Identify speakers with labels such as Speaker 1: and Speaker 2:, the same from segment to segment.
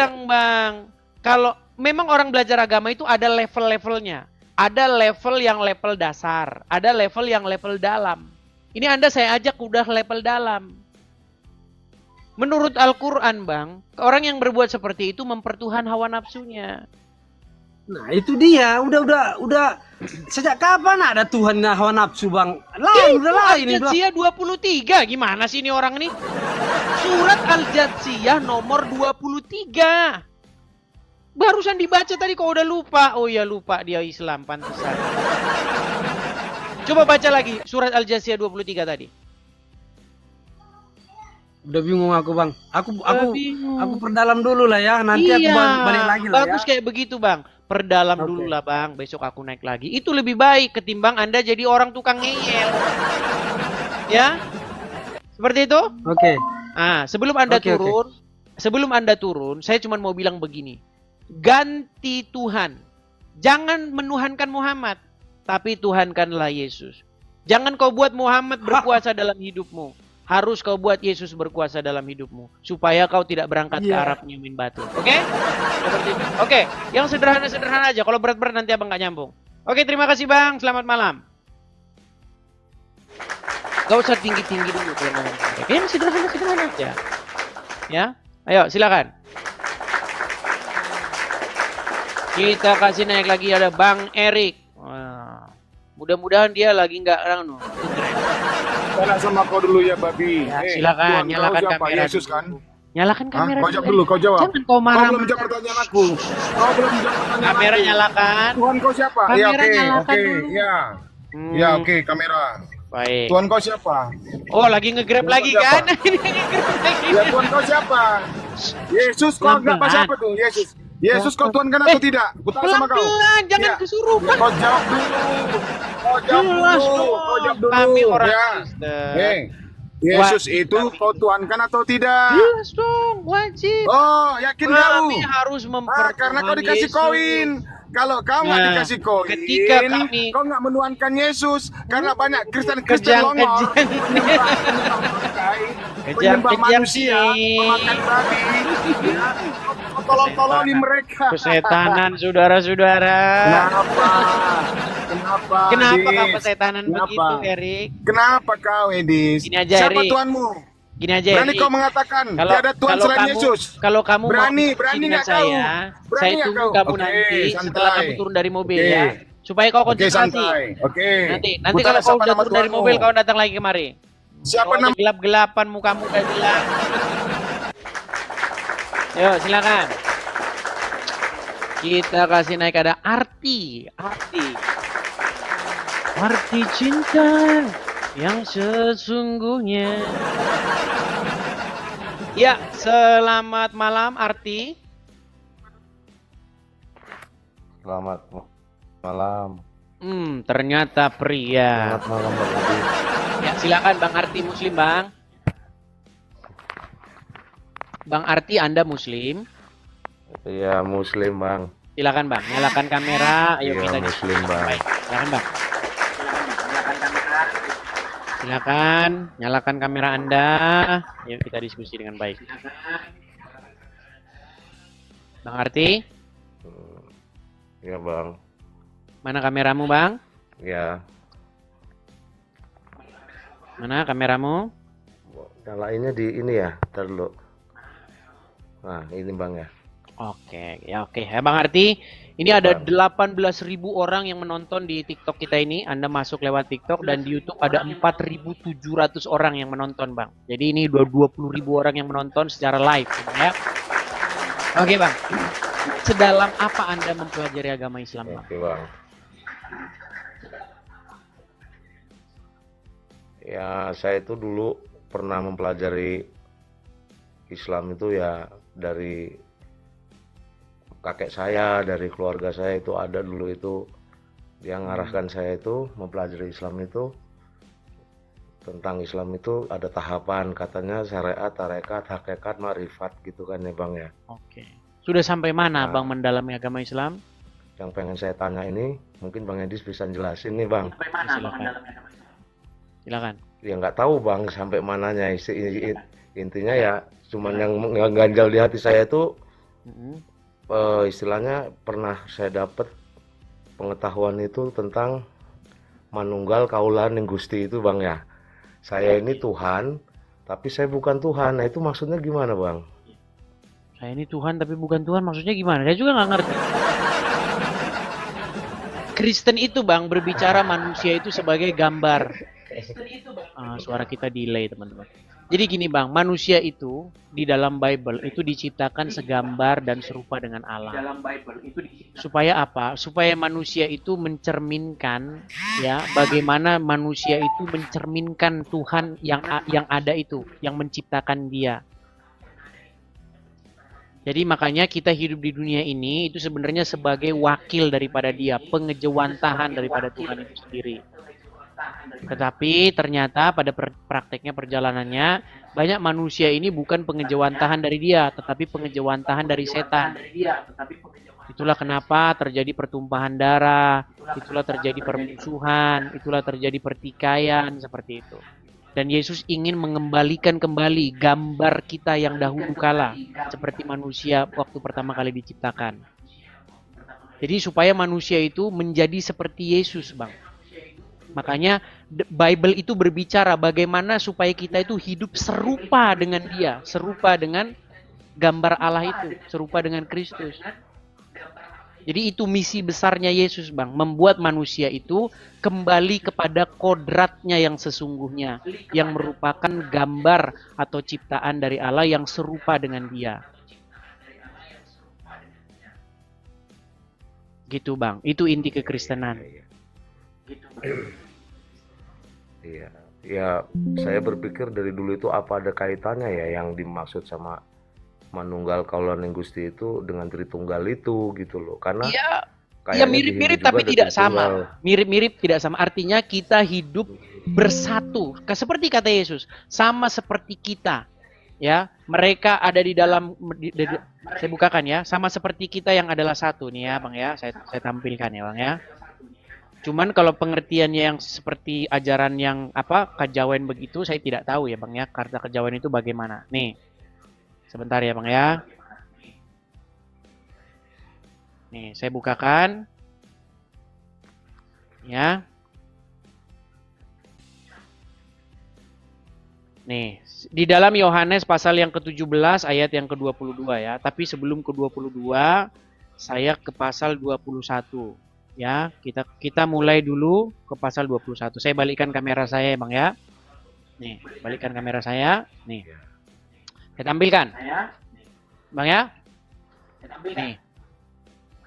Speaker 1: bilang Bang, kalau memang orang belajar agama itu ada level-levelnya. Ada level yang level dasar, ada level yang level dalam. Ini Anda saya ajak udah level dalam. Menurut Al-Quran Bang, orang yang berbuat seperti itu mempertuhan hawa nafsunya.
Speaker 2: Nah itu dia, udah sejak kapan ada Tuhan hawa nafsu Bang? Lain, udah lain ini.
Speaker 1: Al-Jatsiyah 23, gimana sih ini orang nih? Surat Al-Jatsiyah nomor 23. Barusan dibaca tadi kok udah lupa. Oh iya lupa, dia Islam pantesan. Coba baca lagi surat Al-Jatsiyah 23 tadi.
Speaker 2: Udah bingung aku Bang. Aku perdalam dulu lah ya. Nanti
Speaker 1: iya,
Speaker 2: aku balik lagi lah
Speaker 1: bagus
Speaker 2: ya.
Speaker 1: kayak begitu Bang. Perdalam dulu lah Bang. Besok aku naik lagi. Itu lebih baik ketimbang Anda jadi orang tukang ngeyel. Ya, seperti itu.
Speaker 2: Oke.
Speaker 1: Sebelum Anda turun, saya cuma mau bilang begini. Ganti Tuhan. Jangan menuhankan Muhammad, tapi tuhankanlah Yesus. Jangan kau buat Muhammad berkuasa dalam hidupmu. Harus kau buat Yesus berkuasa dalam hidupmu. Supaya kau tidak berangkat ke Arab nyamin batu. Oke? Seperti itu. Oke. Yang sederhana-sederhana aja. Kalau berat-berat nanti abang nggak nyambung. Oke, terima kasih Bang. Selamat malam. Gak usah tinggi-tinggi dulu kalau ngomong. Yang sederhana-sederhana aja. Ya? Ayo, silakan. Kita kasih naik lagi ada Bang Erik. Wah. Mudah-mudahan dia lagi nggak
Speaker 3: Tanya sama kau dulu ya babi.
Speaker 1: Ya, silakan nyalakan kamera.
Speaker 3: Yesus kan?
Speaker 1: Nyalakan kamera.
Speaker 3: Kau jawab dulu, kau jawab.
Speaker 1: Jangan kau marah.
Speaker 3: Kau belum jawab pertanyaan aku. Kau belum jawab pertanyaan
Speaker 1: kamera
Speaker 3: aku.
Speaker 1: nyalakan.
Speaker 3: Tuhan kau siapa?
Speaker 1: Kamera
Speaker 3: Ya oke,
Speaker 1: nyalakan
Speaker 3: oke,
Speaker 1: dulu.
Speaker 3: ya. Ya oke, kamera.
Speaker 1: Baik.
Speaker 3: Tuhan kau siapa?
Speaker 1: Oh, lagi nge-grab
Speaker 3: Tuhan
Speaker 1: lagi
Speaker 3: kau
Speaker 1: kan?
Speaker 3: siapa?
Speaker 1: Ini nge-grab lagi.
Speaker 3: Ya Tuhan kau siapa? Yesus kau enggak
Speaker 1: Pelan-pelan.
Speaker 3: siapa tuh? Yesus. Yesus kau Tuhan kan atau tidak? Kutanya sama kau.
Speaker 1: Pelan-pelan, jangan
Speaker 3: Ya.
Speaker 1: kesurupan.
Speaker 3: Kau jawab dulu. Kau jawab
Speaker 1: Jelas
Speaker 3: dulu.
Speaker 1: dong.
Speaker 3: Kau jawab dulu.
Speaker 1: Kami orang
Speaker 3: Ya.
Speaker 1: Kristen.
Speaker 3: Yesus
Speaker 1: Wajib
Speaker 3: itu
Speaker 1: kami.
Speaker 3: kau Tuhan kan atau tidak?
Speaker 1: Jelas dong, wajib.
Speaker 3: Oh, yakin kau?
Speaker 1: Kami harus mempertuhan
Speaker 3: Karena kau dikasih
Speaker 1: Yesus.
Speaker 3: koin. Kalau kau nggak
Speaker 1: Nah,
Speaker 3: dikasih koin,
Speaker 1: ketika kami-
Speaker 3: kau nggak menuhankan Yesus. Karena banyak Kristen-Kristen longor penyembah manusia,
Speaker 1: sih.
Speaker 3: makan babi. Ya, kau tolong-tolongin mereka.
Speaker 1: Kesetanan, saudara-saudara.
Speaker 3: Kenapa?
Speaker 1: Kenapa kau
Speaker 3: Edis?
Speaker 1: kesetanan
Speaker 3: Kenapa?
Speaker 1: begitu, Erik?
Speaker 3: Kenapa kau, Edis?
Speaker 1: Gini aja,
Speaker 3: Siapa
Speaker 1: Erik.
Speaker 3: Tuhanmu?
Speaker 1: Gini aja,
Speaker 3: Berani
Speaker 1: Erik.
Speaker 3: kau mengatakan tiada Tuhan selain Yesus?
Speaker 1: Kalau kamu
Speaker 3: Berani
Speaker 1: mau
Speaker 3: nggak
Speaker 1: dengan
Speaker 3: kau?
Speaker 1: saya
Speaker 3: Berani nggak
Speaker 1: tunggu
Speaker 3: kau?
Speaker 1: kamu
Speaker 3: Oke,
Speaker 1: nanti
Speaker 3: santai.
Speaker 1: setelah kamu turun dari mobil
Speaker 3: Oke.
Speaker 1: ya. Supaya kau
Speaker 3: Oke,
Speaker 1: konsentrasi.
Speaker 3: santai. Oke.
Speaker 1: Nanti
Speaker 3: Ku
Speaker 1: kalau
Speaker 3: tanya
Speaker 1: kau
Speaker 3: siapa
Speaker 1: udah
Speaker 3: nama
Speaker 1: turun dari
Speaker 3: Tuhanmu?
Speaker 1: mobil kau datang lagi kemari.
Speaker 3: Siapa
Speaker 1: Kau aja
Speaker 3: nama?
Speaker 1: gelap-gelapan mukamu udah gelap. Yuk, silakan. Kita kasih naik ada arti cinta yang sesungguhnya. Ya, selamat malam Arti.
Speaker 4: Selamat malam.
Speaker 1: Ternyata pria.
Speaker 4: Selamat malam Bang Edi.
Speaker 1: Ya, silakan Bang Arti Muslim, Bang. Bang Arti, Anda Muslim?
Speaker 4: Iya Muslim Bang.
Speaker 1: Silakan Bang, nyalakan kamera. Ayo
Speaker 4: Iya,
Speaker 1: kita
Speaker 4: Muslim,
Speaker 1: diskusi.
Speaker 4: Bang.
Speaker 1: Baik, silakan Bang. Silakan, nyalakan kamera Anda. Ayo kita diskusi dengan baik. Bang Arti,
Speaker 4: Iya Bang.
Speaker 1: mana kameramu, Bang?
Speaker 4: Ya.
Speaker 1: Mana kameramu?
Speaker 4: Nyalainnya di ini ya, ntar dulu. Nah ini Bang ya.
Speaker 1: Oke, ya oke. Ya Bang Arti, ini ada 18.000 orang yang menonton di TikTok kita ini. Anda masuk lewat TikTok dan di YouTube ada 4.700 orang yang menonton, Bang. Jadi ini 20.000 orang yang menonton secara live, gitu, ya. Oke, Bang. Sedalam apa Anda mempelajari agama Islam, Bang?
Speaker 4: Oke Bang. Ya saya itu dulu pernah mempelajari Islam itu ya dari kakek saya, dari keluarga saya itu ada dulu itu yang mengarahkan saya itu mempelajari Islam itu tentang Islam itu ada tahapan katanya syariat, tarekat, hakikat, marifat gitu kan ya Bang ya.
Speaker 1: Oke. Sudah sampai mana
Speaker 4: Nah.
Speaker 1: Bang mendalami agama Islam?
Speaker 4: Yang pengen saya tanya ini mungkin Bang Edis bisa jelasin nih Bang.
Speaker 1: Silakan.
Speaker 4: Ya nggak tahu Bang sampai mananya intinya ya cuman yang mengganjal di hati saya itu
Speaker 1: Mm-mm.
Speaker 4: Istilahnya pernah saya dapat pengetahuan itu tentang manunggal kaulan yang Gusti itu Bang ya. Saya ini Tuhan, tapi saya bukan Tuhan. Nah itu maksudnya gimana Bang?
Speaker 1: Saya ini Tuhan tapi bukan Tuhan, maksudnya gimana? Saya juga nggak ngerti. Kristen itu Bang berbicara manusia itu sebagai gambar. Suara kita delay teman-teman. Jadi gini Bang, manusia itu di dalam Bible itu diciptakan segambar dan serupa dengan Allah. Supaya apa? Supaya manusia itu mencerminkan ya bagaimana manusia itu mencerminkan Tuhan yang ada itu, yang menciptakan dia. Jadi makanya kita hidup di dunia ini itu sebenarnya sebagai wakil daripada dia, pengejawantahan daripada Tuhan itu sendiri. Tetapi ternyata pada prakteknya perjalanannya banyak manusia ini bukan pengejawantahan dari dia, tetapi pengejawantahan dari setan. Itulah kenapa terjadi pertumpahan darah, itulah terjadi permusuhan, itulah terjadi pertikaian seperti itu. Dan Yesus ingin mengembalikan kembali gambar kita yang dahulu kala seperti manusia waktu pertama kali diciptakan. Jadi supaya manusia itu menjadi seperti Yesus, Bang. Makanya Bible itu berbicara bagaimana supaya kita itu hidup serupa dengan dia, serupa dengan gambar Allah itu, serupa dengan Kristus. Jadi itu misi besarnya Yesus Bang, membuat manusia itu kembali kepada kodratnya yang sesungguhnya, yang merupakan gambar atau ciptaan dari Allah yang serupa dengan dia. Gitu Bang, itu inti kekristenan.
Speaker 4: Iya, ya saya berpikir dari dulu itu apa ada kaitannya ya yang dimaksud sama manunggal kaulan yang Gusti itu dengan Tritunggal itu gitu loh. Karena
Speaker 1: ya mirip-mirip tapi tidak sama. Mirip-mirip tidak sama. Artinya kita hidup bersatu. Seperti kata Yesus, sama seperti kita. Ya, mereka ada di dalam saya bukakan ya, sama seperti kita yang adalah satu nih ya, Bang ya. Saya tampilkan ya, Bang ya. Cuman kalau pengertiannya yang seperti ajaran yang kejawen begitu saya tidak tahu ya, Bang ya. Karena kejawen itu bagaimana? Nih. Sebentar ya Bang ya. Nih, saya bukakan. Ya. Nih, di dalam Yohanes pasal yang ke-17 ayat yang ke-22 ya. Tapi sebelum ke-22 saya ke pasal 21. Ya, kita mulai dulu ke pasal 21. Saya balikkan kamera saya ya Bang ya. Nih, balikkan kamera saya. Nih. Saya tampilkan. Bang ya. Nih.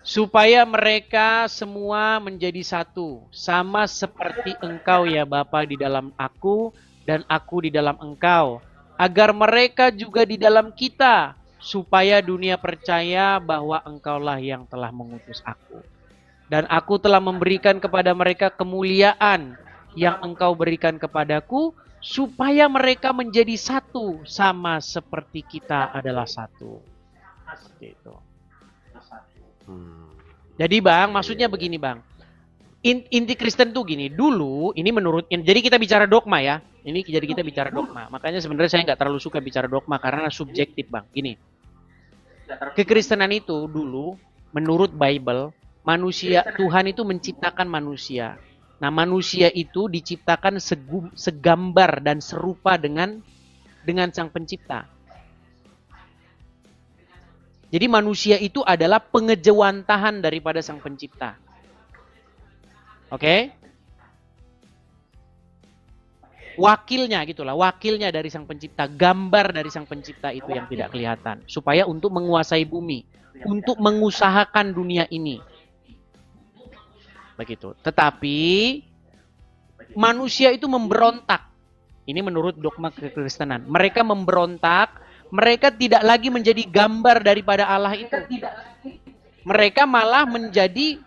Speaker 1: Supaya mereka semua menjadi satu, sama seperti Engkau ya Bapa di dalam aku dan aku di dalam Engkau, agar mereka juga di dalam kita, supaya dunia percaya bahwa Engkaulah yang telah mengutus aku. Dan aku telah memberikan kepada mereka kemuliaan yang Engkau berikan kepadaku, supaya mereka menjadi satu sama seperti kita adalah satu. Seperti itu. Jadi Bang, maksudnya begini Bang. Inti Kristen tuh gini, dulu ini menurut, jadi kita bicara dogma ya. Jadi kita bicara dogma. Makanya sebenarnya saya nggak terlalu suka bicara dogma karena subjektif Bang. Gini. Kekristenan itu dulu menurut Bible, manusia, Tuhan itu menciptakan manusia. Nah, manusia itu diciptakan segambar dan serupa dengan Sang Pencipta. Jadi manusia itu adalah pengejawantahan daripada Sang Pencipta. Oke? Wakilnya gitulah, wakilnya dari Sang Pencipta, gambar dari Sang Pencipta itu yang tidak kelihatan, supaya untuk menguasai bumi, untuk mengusahakan dunia ini. Begitu. Tetapi manusia itu memberontak. Ini menurut dogma kekristenan. Mereka memberontak, mereka tidak lagi menjadi gambar daripada Allah itu. Mereka malah menjadi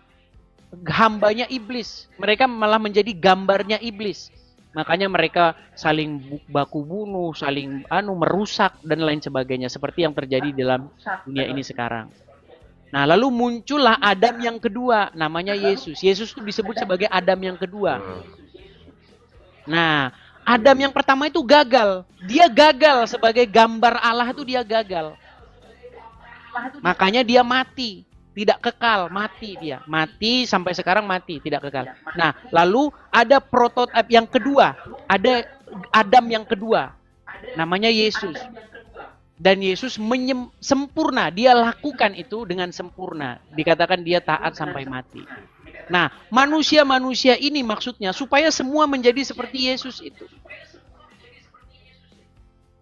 Speaker 1: hambanya iblis. Mereka malah menjadi gambarnya iblis. Makanya mereka saling baku bunuh, saling merusak dan lain sebagainya seperti yang terjadi dalam dunia ini sekarang. Nah, lalu muncullah Adam yang kedua, namanya Yesus. Yesus itu disebut sebagai Adam yang kedua. Nah, Adam yang pertama itu gagal. Dia gagal sebagai gambar Allah itu dia gagal. Makanya dia mati, tidak kekal, mati dia. Mati sampai sekarang mati, tidak kekal. Nah, lalu ada prototipe yang kedua, ada Adam yang kedua. Namanya Yesus. Dan Yesus sempurna, dia lakukan itu dengan sempurna. Dikatakan dia taat sampai mati. Nah, manusia-manusia ini maksudnya supaya semua menjadi seperti Yesus itu.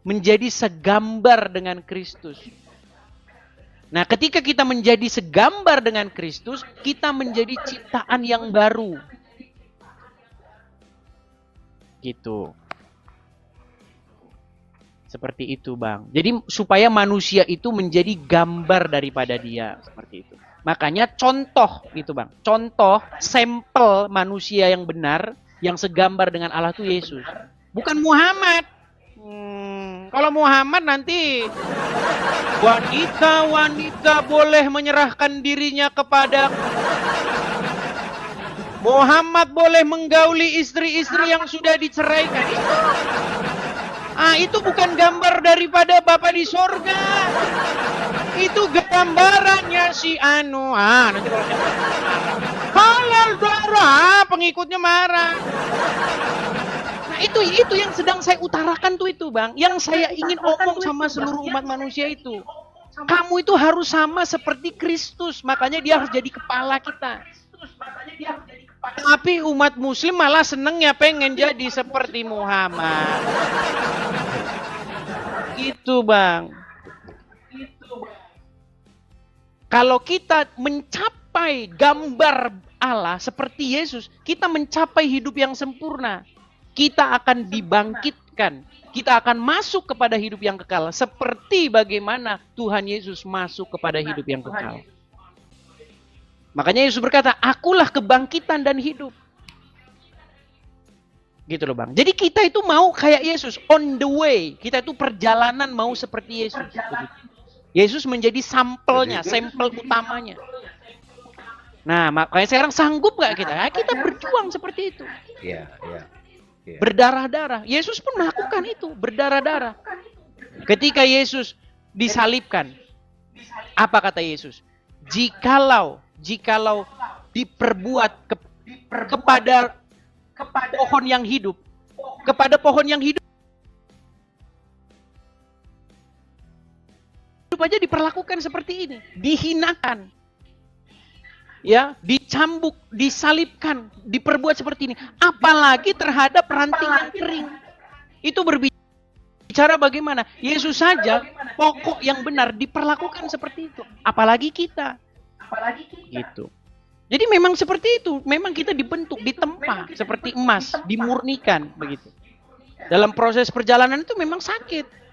Speaker 1: Menjadi segambar dengan Kristus. Nah, ketika kita menjadi segambar dengan Kristus, kita menjadi ciptaan yang baru. Gitu. Seperti itu, Bang. Jadi supaya manusia itu menjadi gambar daripada dia. Seperti itu. Makanya contoh gitu, Bang. Contoh, sampel manusia yang benar, yang segambar dengan Allah itu Yesus. Bukan Muhammad. Kalau Muhammad nanti wanita-wanita boleh menyerahkan dirinya kepada Muhammad, boleh menggauli istri-istri yang sudah diceraikan. Itu bukan gambar daripada Bapa di sorga. Itu gambarannya si anu. Nanti kalau halal darah, pengikutnya marah. Nah, itu yang sedang saya utarakan tuh itu, Bang. Yang saya ingin omong sama seluruh umat manusia itu. Kamu itu harus sama seperti Kristus. Makanya dia harus jadi kepala kita. Tapi umat muslim malah seneng ya pengen jadi seperti Muhammad. Gitu, Bang. Kalau kita mencapai gambar Allah seperti Yesus, kita mencapai hidup yang sempurna. Kita akan dibangkitkan. Kita akan masuk kepada hidup yang kekal. Seperti bagaimana Tuhan Yesus masuk kepada hidup yang kekal. Makanya Yesus berkata, akulah kebangkitan dan hidup. Gitu loh, Bang. Jadi kita itu mau kayak Yesus. On the way. Kita itu perjalanan mau seperti Yesus. Begitu. Yesus menjadi sampelnya, sampel utamanya. Nah, makanya sekarang sanggup gak kita? Kita berjuang seperti itu.
Speaker 4: Iya.
Speaker 1: Berdarah-darah. Yesus pun melakukan itu, berdarah-darah. Ketika Yesus disalibkan, apa kata Yesus? Jikalau diperbuat kepada pohon yang hidup, kepada pohon yang hidup aja diperlakukan seperti ini, dihinakan. Ya, dicambuk, disalibkan, diperbuat seperti ini. Apalagi terhadap ranting yang kering. Itu berbicara bagaimana? Yesus saja, pokok yang benar diperlakukan seperti itu. Apalagi kita. Gitu. Jadi memang seperti itu. Memang kita dibentuk, ditempa seperti emas, dimurnikan begitu. Dalam proses perjalanan itu memang sakit.